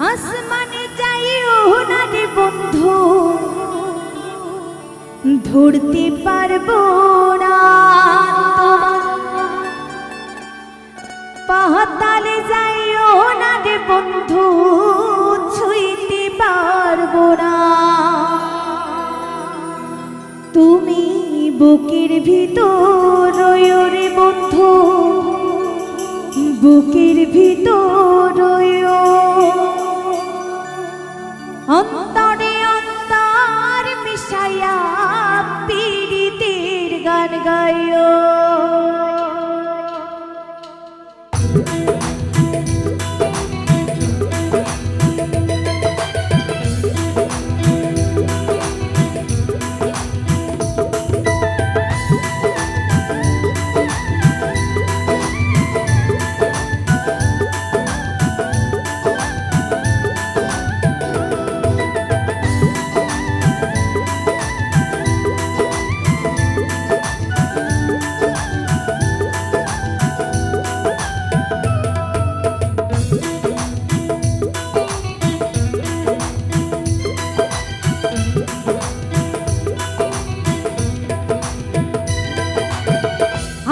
আসমানে যাইও না রে বন্ধু, ধরতে পারবো না। পাতালে যাইও না রে বন্ধু, ছুঁইতে পারবো না। তুমি বুকের ভিতর রইও রে বন্ধু, বুকের ভিতর রইও। অন্তরে অন্তর মিশাইয়া পীড়িতের গান গাইও।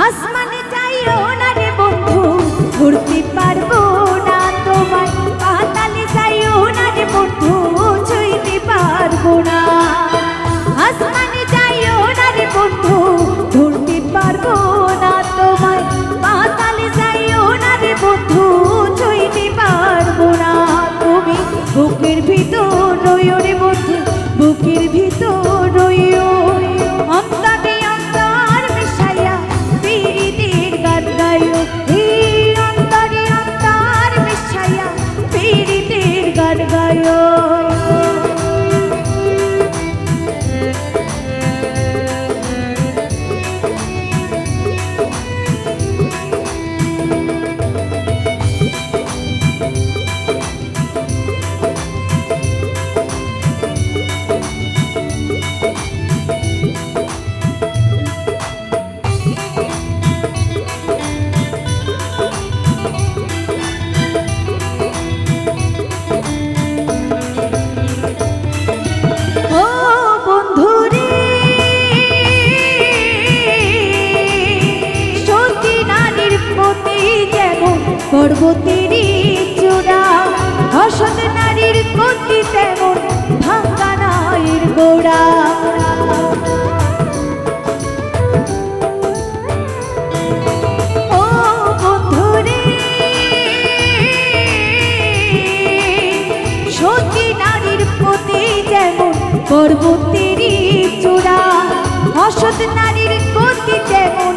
আসমানে যাইও না রে বন্ধু, ধরতে পারবো না তোমায়। পাতালে যাইও না রে বন্ধু, ছুঁইতে পারবো না। আসমানে যাইও না রে বন্ধু, ধরতে পারবো না তোমায়। পাতালে যাইও না রে বন্ধু, ছুঁইতে পারবো না। তুমি বুকের ভিতর রইও রে বন্ধু, বুকের ভিতর রইও। অন্তরে অন্তর মিশাইয়া পীড়িতের গান গাইও। এই অন্তরে অন্তর মিশাইয়া পীড়িতের গান গাইও। পর্বতেরই চূড়া, অসৎ নারীর গতি তেমন ভাঙা নায়ের গোড়া। ও বন্ধুরে, সতী নারীর প্রতি যেমন পর্বতেরই চূড়া, অসৎ নারীর গতি তেমন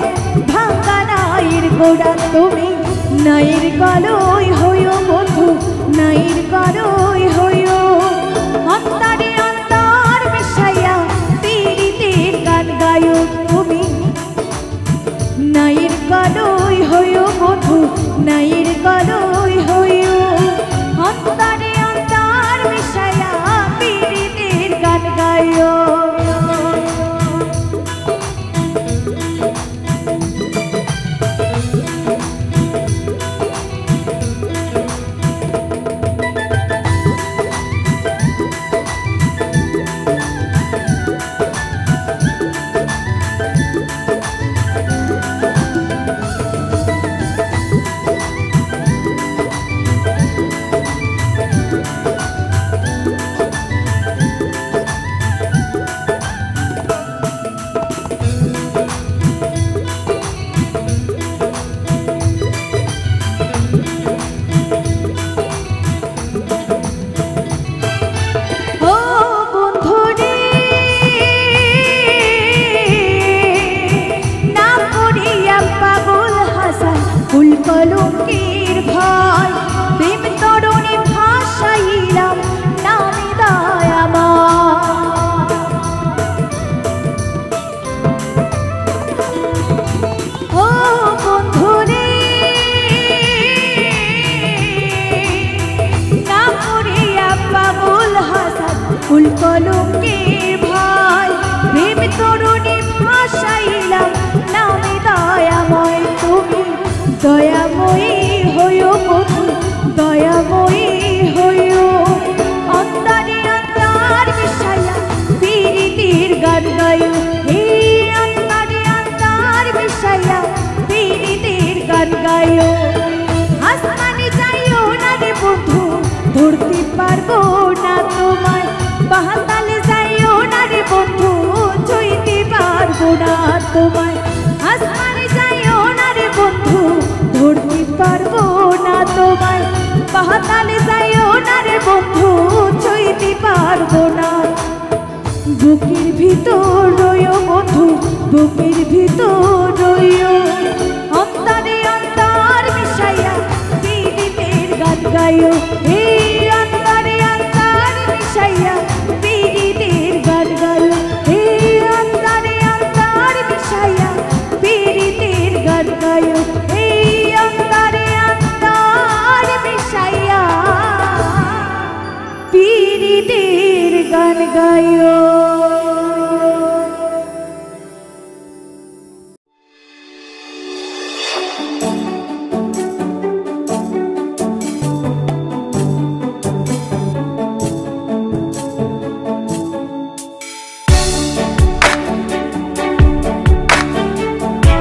ভাঙা নায়ের গোড়া। তুমি নায়ের গলই হইও বন্ধু, নায়ের গলই হইও। অন্তরে অন্তর মিশাইয়া পীড়িতের গান গাইও। তুমি নায়ের গলই হইও বন্ধু, নায়ের গলই হইও। অন্তরে অন্তর মিশাইয়া পীড়িতের গান গাইও। কলঙ্কের ভয় প্রেম তরণে ভাসাইলাম নামে দয়াময়। ও বন্ধুরে, না করিয়া পাগল হাসান ফুল কলঙ্কের ভয় প্রেম তরণে ভাসাইলাম নামে দয়াময়। তুমি দয়াময়ী হইও বন্ধু, দয়াময়ী হইও। পাতালে যাইও না রে বন্ধু ছুঁইতে পারবো না বুকের ভিতর রইও বন্ধু বুকের ভিতর রইও অন্তরে অন্তর মিশাইয়া পীড়িতের গান গাইও এই অন্তরে অন্তর মিশাইয়া পীড়িতের গান গাইও এই অন্তরে অন্তর মিশাইয়া পীড়িতের গান গাইও এই অন্তরে অন্তর মিশাইয়া পীড়িতের গান গাইও।